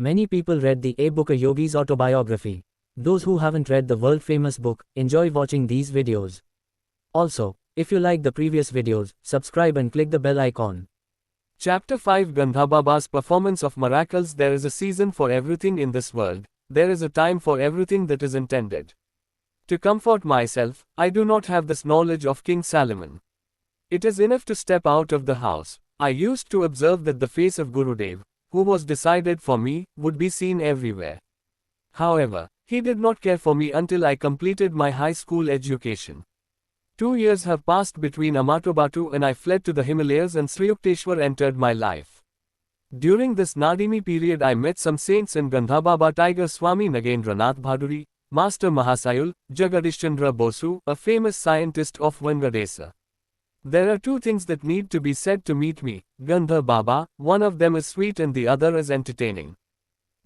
Many people read the A-book, a yogi's autobiography. Those who haven't read the world-famous book, enjoy watching these videos. Also, if you like the previous videos, subscribe and click the bell icon. Chapter 5 Gandhababa's Performance of Miracles. There is a season for everything in this world. There is a time for everything that is intended. To comfort myself, I do not have this knowledge of King Salomon. It is enough to step out of the house. I used to observe that the face of Gurudev, who was decided for me, would be seen everywhere. However, he did not care for me until I completed my high school education. 2 years have passed between Amartobatu and I fled to the Himalayas and Sriyukteshwar entered my life. During this Nadimi period I met some saints in Gandha Baba, Tiger Swami, Nagendra, Nath, Bhaduri, Master Mahasayul, Jagadishchandra Bosu, a famous scientist of Vangadesa. There are two things that need to be said to meet me, Gandha Baba, one of them is sweet and the other is entertaining.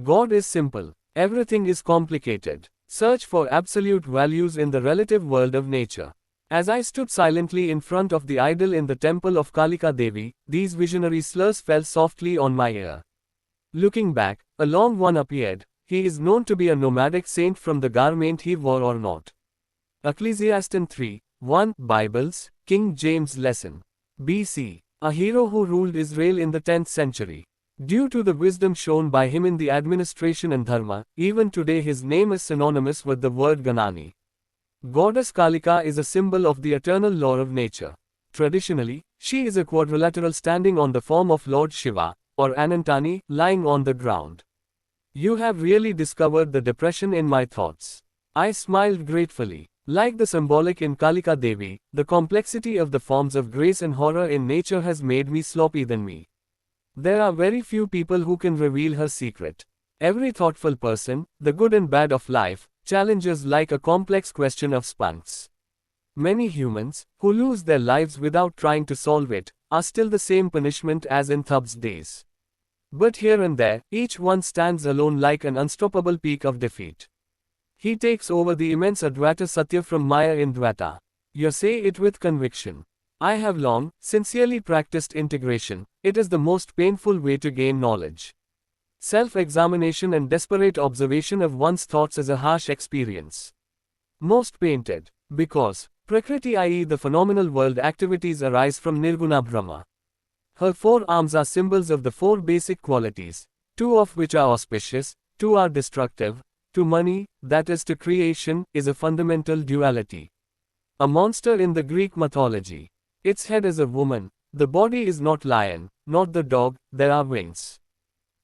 God is simple, everything is complicated. Search for absolute values in the relative world of nature. As I stood silently in front of the idol in the temple of Kalika Devi, these visionary slurs fell softly on my ear. Looking back, a long one appeared. He is known to be a nomadic saint from the garment he wore or not. Ecclesiastin 3:1 Bibles, King James Lesson. BC. A hero who ruled Israel in the 10th century. Due to the wisdom shown by him in the administration and dharma, even today his name is synonymous with the word Gnani. Goddess Kalika is a symbol of the eternal law of nature. Traditionally, she is a quadrilateral standing on the form of Lord Shiva, or Anantani, lying on the ground. You have really discovered the depression in my thoughts. I smiled gratefully. Like the symbolic in Kalika Devi, the complexity of the forms of grace and horror in nature has made me sloppy than me. There are very few people who can reveal her secret. Every thoughtful person, the good and bad of life, challenges like a complex question of spunks. Many humans, who lose their lives without trying to solve it, are still the same punishment as in Thub's days. But here and there, each one stands alone like an unstoppable peak of defeat. He takes over the immense Advaita Satya from Maya in Dvaita. You say it with conviction. I have long, sincerely practiced integration. It is the most painful way to gain knowledge. Self-examination and desperate observation of one's thoughts is a harsh experience. Most painted, because Prakriti, i.e. the phenomenal world activities, arise from Nirguna Brahma. Her 4 arms are symbols of the 4 basic qualities, 2 of which are auspicious, 2 are destructive. To money, that is to creation, is a fundamental duality. A monster in the Greek mythology. Its head is a woman, the body is not lion, not the dog, there are wings.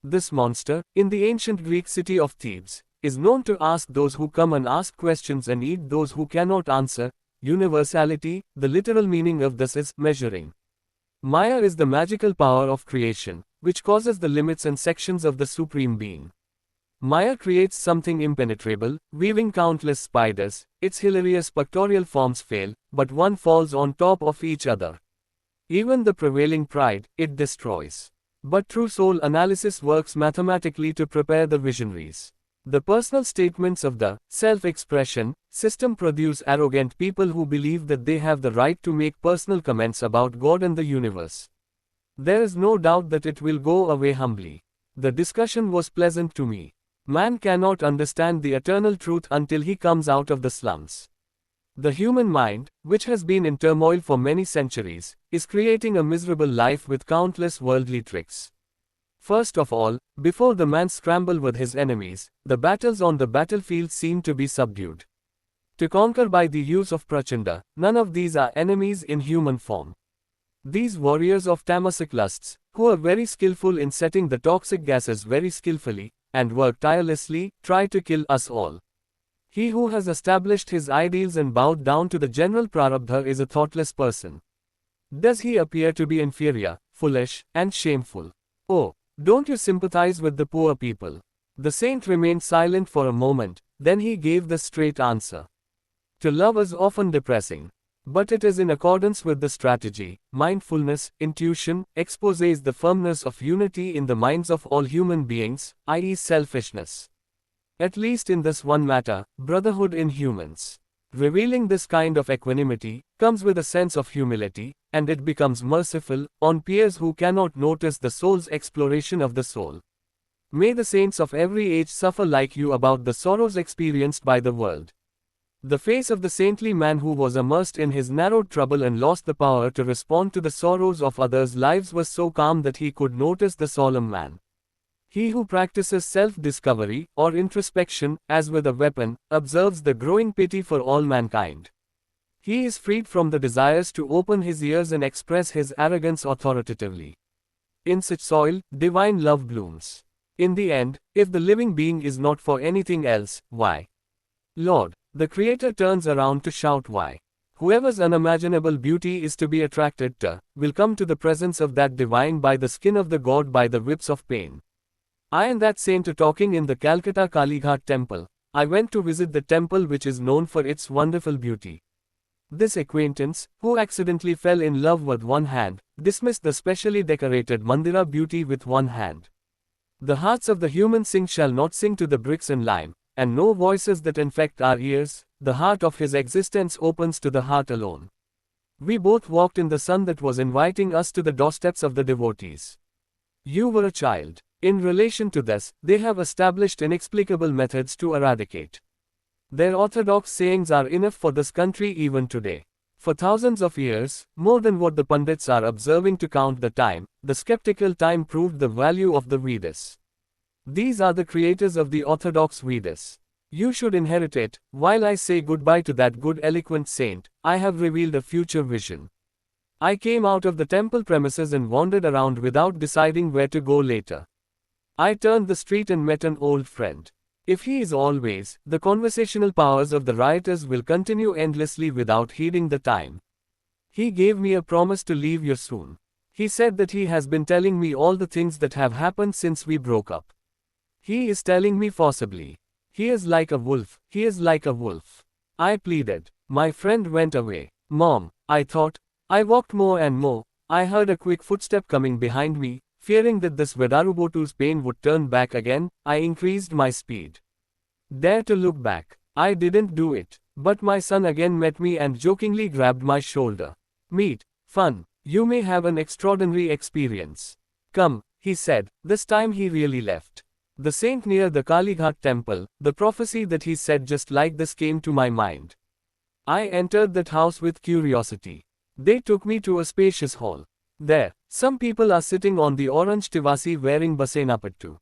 This monster, in the ancient Greek city of Thebes, is known to ask those who come and ask questions and eat those who cannot answer. Universality, the literal meaning of this is measuring. Maya is the magical power of creation, which causes the limits and sections of the Supreme Being. Maya creates something impenetrable, weaving countless spiders. Its hilarious pictorial forms fail, but one falls on top of each other. Even the prevailing pride, it destroys. But true soul analysis works mathematically to prepare the visionaries. The personal statements of the self-expression system produce arrogant people who believe that they have the right to make personal comments about God and the universe. There is no doubt that it will go away humbly. The discussion was pleasant to me. Man cannot understand the eternal truth until he comes out of the slums. The human mind, which has been in turmoil for many centuries, is creating a miserable life with countless worldly tricks. First of all, before the man scramble with his enemies, the battles on the battlefield seem to be subdued. To conquer by the use of prachanda, none of these are enemies in human form. These warriors of tamasic lusts, who are very skillful in setting the toxic gases very skillfully, and work tirelessly, try to kill us all. He who has established his ideals and bowed down to the general prarabdha is a thoughtless person. Does he appear to be inferior, foolish, and shameful? Oh, don't you sympathize with the poor people? The saint remained silent for a moment, then he gave the straight answer. To love is often depressing. But it is in accordance with the strategy. Mindfulness, intuition, exposes the firmness of unity in the minds of all human beings, i.e. selfishness. At least in this one matter, brotherhood in humans. Revealing this kind of equanimity comes with a sense of humility, and it becomes merciful on peers who cannot notice the soul's exploration of the soul. May the saints of every age suffer like you about the sorrows experienced by the world. The face of the saintly man who was immersed in his narrowed trouble and lost the power to respond to the sorrows of others' lives was so calm that he could notice the solemn man. He who practices self-discovery, or introspection, as with a weapon, observes the growing pity for all mankind. He is freed from the desires to open his ears and express his arrogance authoritatively. In such soil, divine love blooms. In the end, if the living being is not for anything else, why? Lord, the Creator turns around to shout why. Whoever's unimaginable beauty is to be attracted to, will come to the presence of that divine by the skin of the god by the whips of pain. I and that saint are talking in the Calcutta Kalighat temple. I went to visit the temple which is known for its wonderful beauty. This acquaintance, who accidentally fell in love with one hand, dismissed the specially decorated mandira beauty with one hand. The hearts of the human sing shall not sing to the bricks and lime, and no voices that infect our ears, the heart of his existence opens to the heart alone. We both walked in the sun that was inviting us to the doorsteps of the devotees. You were a child. In relation to this, they have established inexplicable methods to eradicate. Their orthodox sayings are enough for this country even today. For thousands of years, more than what the Pandits are observing to count the time, the skeptical time proved the value of the Vedas. These are the creators of the orthodox Vedas. You should inherit it. While I say goodbye to that good eloquent saint, I have revealed a future vision. I came out of the temple premises and wandered around without deciding where to go later. I turned the street and met an old friend. If he is always, the conversational powers of the rioters will continue endlessly without heeding the time. He gave me a promise to leave you soon. He said that he has been telling me all the things that have happened since we broke up. He is telling me forcibly. He is like a wolf, he is like a wolf. I pleaded. My friend went away. Mom, I thought. I walked more and more. I heard a quick footstep coming behind me. Fearing that this Vedarubotu's pain would turn back again, I increased my speed. Dare to look back. I didn't do it. But my son again met me and jokingly grabbed my shoulder. Meet. Fun. You may have an extraordinary experience. Come, he said. This time he really left. The saint near the Kalighat temple, the prophecy that he said just like this came to my mind. I entered that house with curiosity. They took me to a spacious hall. There, some people are sitting on the orange tivasi wearing basenapattu.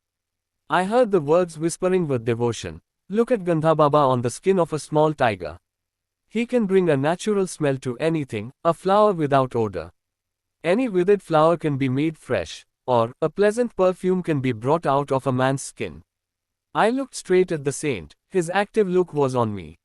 I heard the words whispering with devotion. Look at Gandhababa on the skin of a small tiger. He can bring a natural smell to anything, a flower without odor. Any withered flower can be made fresh, or a pleasant perfume can be brought out of a man's skin. I looked straight at the saint, his active look was on me.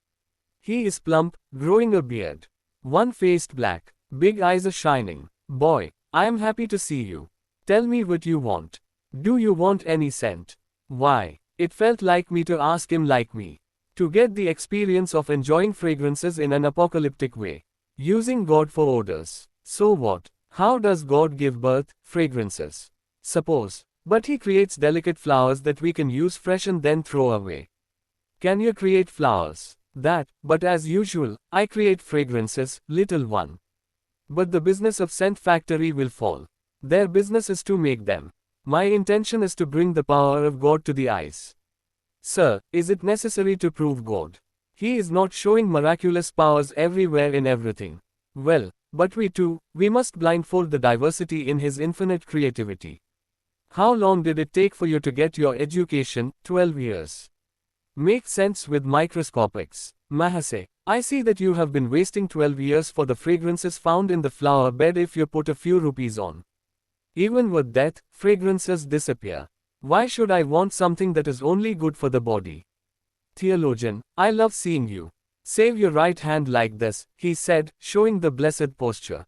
He is plump, growing a beard. One-faced black, big eyes are shining. Boy, I am happy to see you. Tell me what you want. Do you want any scent? Why? It felt like me to ask him like me. To get the experience of enjoying fragrances in an apocalyptic way. Using God for odors. So what? How does God give birth? Fragrances. Suppose. But he creates delicate flowers that we can use fresh and then throw away. Can you create flowers? That, but as usual, I create fragrances, little one. But the business of scent factory will fall. Their business is to make them. My intention is to bring the power of God to the eyes. Sir, is it necessary to prove God? He is not showing miraculous powers everywhere in everything. Well, but we must blindfold the diversity in his infinite creativity. How long did it take for you to get your education? 12 years. Make sense with microscopics. Mahasay, I see that you have been wasting 12 years for the fragrances found in the flower bed if you put a few rupees on. Even with death, fragrances disappear. Why should I want something that is only good for the body? Theologian, I love seeing you. Save your right hand like this, he said, showing the blessed posture.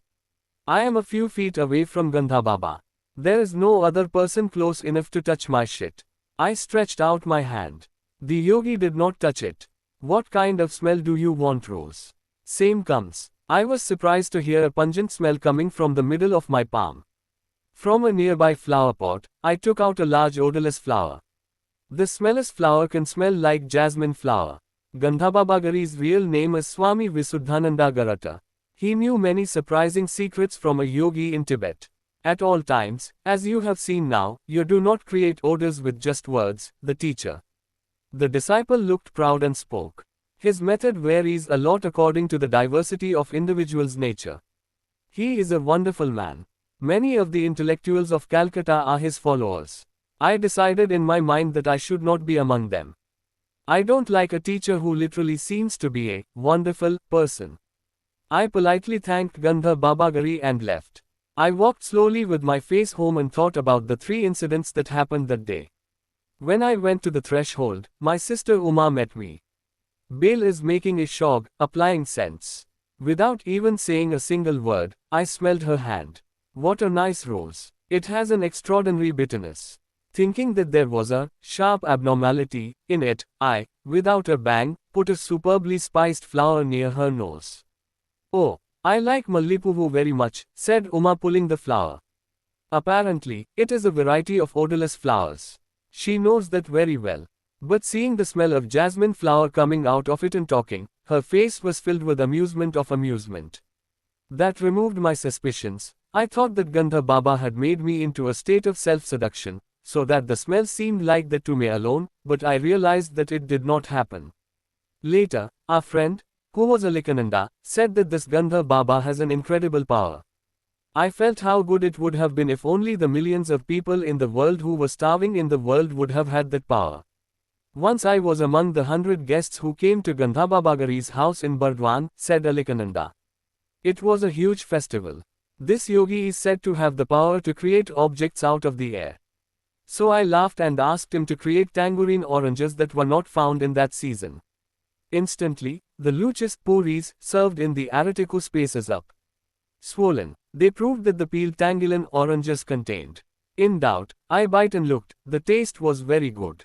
I am a few feet away from Gandha Baba. There is no other person close enough to touch my shit. I stretched out my hand. The yogi did not touch it. What kind of smell do you want, Rose? Same comes. I was surprised to hear a pungent smell coming from the middle of my palm. From a nearby flower pot, I took out a large odorless flower. The smellless flower can smell like jasmine flower. Gandhababagari's real name is Swami Visuddhananda Garata. He knew many surprising secrets from a yogi in Tibet. At all times, as you have seen now, you do not create orders with just words, the teacher. The disciple looked proud and spoke. His method varies a lot according to the diversity of individual's nature. He is a wonderful man. Many of the intellectuals of Calcutta are his followers. I decided in my mind that I should not be among them. I don't like a teacher who literally seems to be a wonderful person. I politely thanked Gandha Baba and left. I walked slowly with my face home and thought about the 3 incidents that happened that day. When I went to the threshold, my sister Uma met me. Bale is making a shog, applying scents. Without even saying a single word, I smelled her hand. What a nice rose. It has an extraordinary bitterness. Thinking that there was a sharp abnormality in it, I, without a bang, put a superbly spiced flower near her nose. Oh, I like Mallipuvu very much, said Uma pulling the flower. Apparently, it is a variety of odorless flowers. She knows that very well. But seeing the smell of jasmine flower coming out of it and talking, her face was filled with amusement of amusement. That removed my suspicions. I thought that Gandha Baba had made me into a state of self-seduction, so that the smell seemed like that to me alone, but I realized that it did not happen. Later, our friend, who was Alikananda, said that this Gandha Baba has an incredible power. I felt how good it would have been if only the millions of people in the world who were starving in the world would have had that power. Once I was among the 100 guests who came to Gandhababagari's house in Burdwan, said Alikananda. It was a huge festival. This yogi is said to have the power to create objects out of the air. So I laughed and asked him to create tangerine oranges that were not found in that season. Instantly, the luchis, puris, served in the Aratiku spaces up. Swollen. They proved that the peeled tangerine oranges contained. In doubt, I bite and looked. The taste was very good.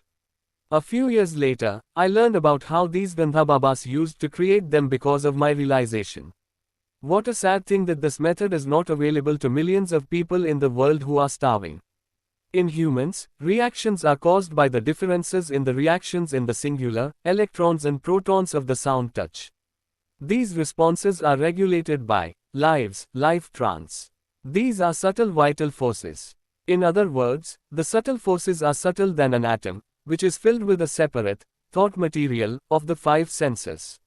A few years later, I learned about how these Gandhababas used to create them because of my realization. What a sad thing that this method is not available to millions of people in the world who are starving. In humans, reactions are caused by the differences in the reactions in the singular, electrons and protons of the sound touch. These responses are regulated by life trance. These are subtle vital forces. In other words, the subtle forces are subtle than an atom, which is filled with a separate, thought material, of the 5 senses.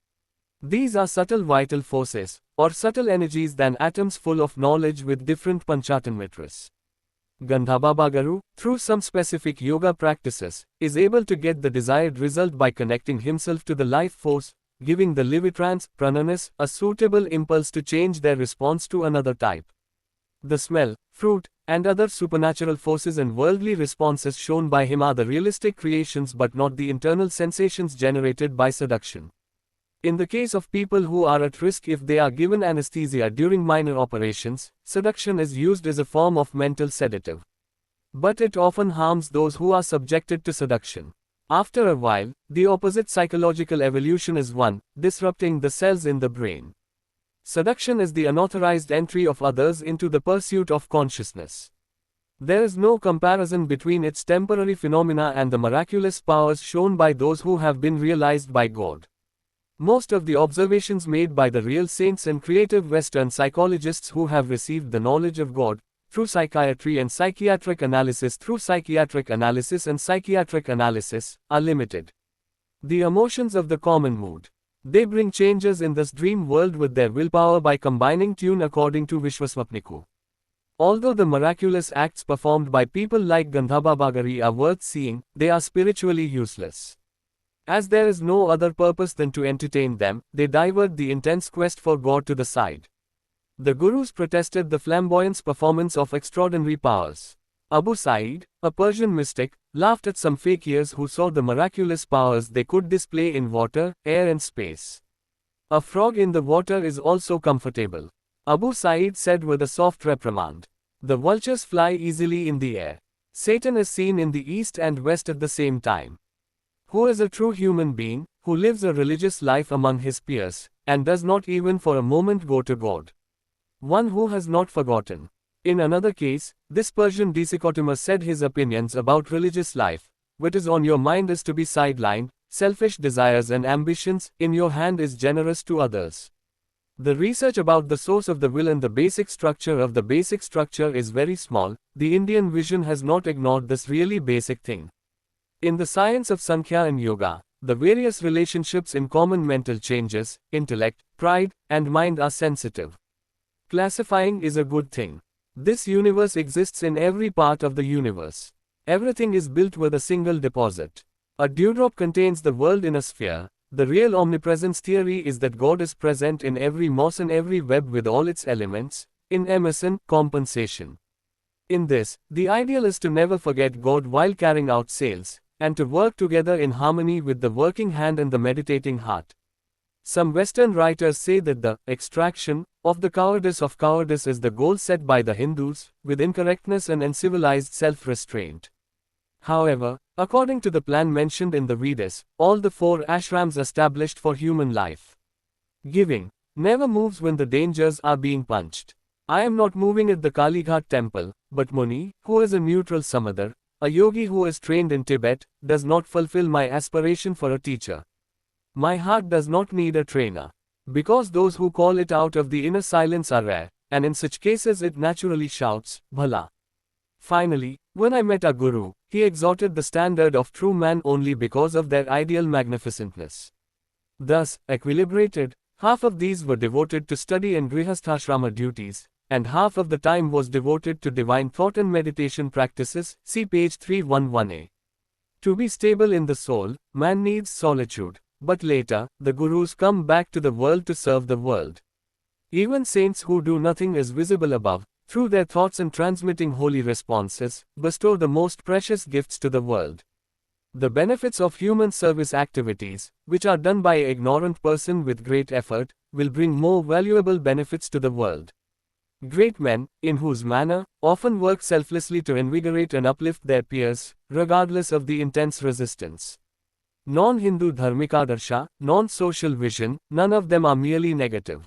These are subtle vital forces, or subtle energies than atoms full of knowledge with different panchatanmitras. Gandhababa Garu, through some specific yoga practices, is able to get the desired result by connecting himself to the life force, giving the livitrans, prananas, a suitable impulse to change their response to another type. The smell, fruit, and other supernatural forces and worldly responses shown by him are the realistic creations but not the internal sensations generated by seduction. In the case of people who are at risk if they are given anesthesia during minor operations, seduction is used as a form of mental sedative. But it often harms those who are subjected to seduction. After a while, the opposite psychological evolution is one, disrupting the cells in the brain. Seduction is the unauthorized entry of others into the pursuit of consciousness. There is no comparison between its temporary phenomena and the miraculous powers shown by those who have been realized by God. Most of the observations made by the real saints and creative Western psychologists who have received the knowledge of God, through psychiatry and psychiatric analysis and psychiatric analysis, are limited. The emotions of the common mood. They bring changes in this dream world with their willpower by combining tune according to Vishwaswapniku. Although the miraculous acts performed by people like Gandhababagari are worth seeing, they are spiritually useless. As there is no other purpose than to entertain them, they divert the intense quest for God to the side. The Gurus protested the flamboyance performance of extraordinary powers. Abu Sa'id, a Persian mystic, laughed at some fakirs who saw the miraculous powers they could display in water, air and space. A frog in the water is also comfortable. Abu Sa'id said with a soft reprimand. The vultures fly easily in the air. Satan is seen in the east and west at the same time. Who is a true human being, who lives a religious life among his peers, and does not even for a moment go to God? One who has not forgotten. In another case, this Persian dichotomist said his opinions about religious life. What is on your mind is to be sidelined, selfish desires and ambitions, in your hand is generous to others. The research about the source of the will and the basic structure of the basic structure is very small. The Indian vision has not ignored this really basic thing. In the science of Sankhya and Yoga, the various relationships in common mental changes, intellect, pride, and mind are sensitive. Classifying is a good thing. This universe exists in every part of the universe. Everything is built with a single deposit. A dewdrop contains the world in a sphere. The real omnipresence theory is that God is present in every moss and every web with all its elements, in Emerson, compensation. In this, the ideal is to never forget God while carrying out sales, and to work together in harmony with the working hand and the meditating heart. Some Western writers say that the extraction of the cowardice is the goal set by the Hindus, with incorrectness and uncivilized self-restraint. However, according to the plan mentioned in the Vedas, all the 4 ashrams established for human life. Giving never moves when the dangers are being punched. I am not moving at the Kalika temple, but Muni, who is a neutral samadar, a yogi who is trained in Tibet, does not fulfill my aspiration for a teacher. My heart does not need a trainer. Because those who call it out of the inner silence are rare, and in such cases it naturally shouts, Bhala. Finally, when I met a guru, he exalted the standard of true man only because of their ideal magnificentness. Thus, equilibrated, half of these were devoted to study and grihasthrama duties, and half of the time was devoted to divine thought and meditation practices, see page 311a. To be stable in the soul, man needs solitude, but later, the gurus come back to the world to serve the world. Even saints who do nothing is visible above, through their thoughts and transmitting holy responses, bestow the most precious gifts to the world. The benefits of human service activities, which are done by an ignorant person with great effort, will bring more valuable benefits to the world. Great men, in whose manner, often work selflessly to invigorate and uplift their peers, regardless of the intense resistance. Non-Hindu dharmikadarsha, non-social vision, none of them are merely negative.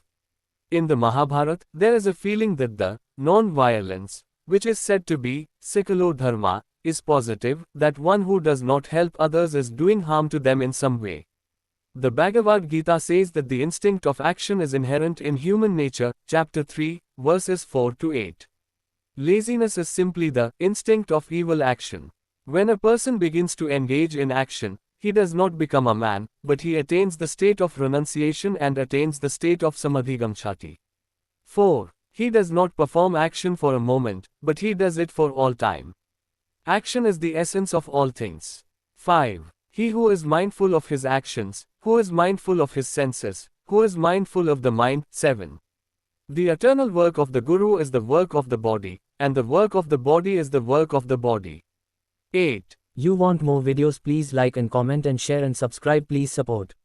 In the Mahabharata, there is a feeling that the non-violence, which is said to be secular dharma, is positive, that one who does not help others is doing harm to them in some way. The Bhagavad Gita says that the instinct of action is inherent in human nature, chapter 3, verses 4 to 8. Laziness is simply the instinct of evil action. When a person begins to engage in action, he does not become a man, but he attains the state of renunciation and attains the state of samadhigamchati. 4. He does not perform action for a moment, but he does it for all time. Action is the essence of all things. 5. He who is mindful of his actions, who is mindful of his senses, who is mindful of the mind. 7. The eternal work of the Guru is the work of the body, and the work of the body is the work of the body. 8. You want more videos? Please like and comment and share and subscribe. Please support.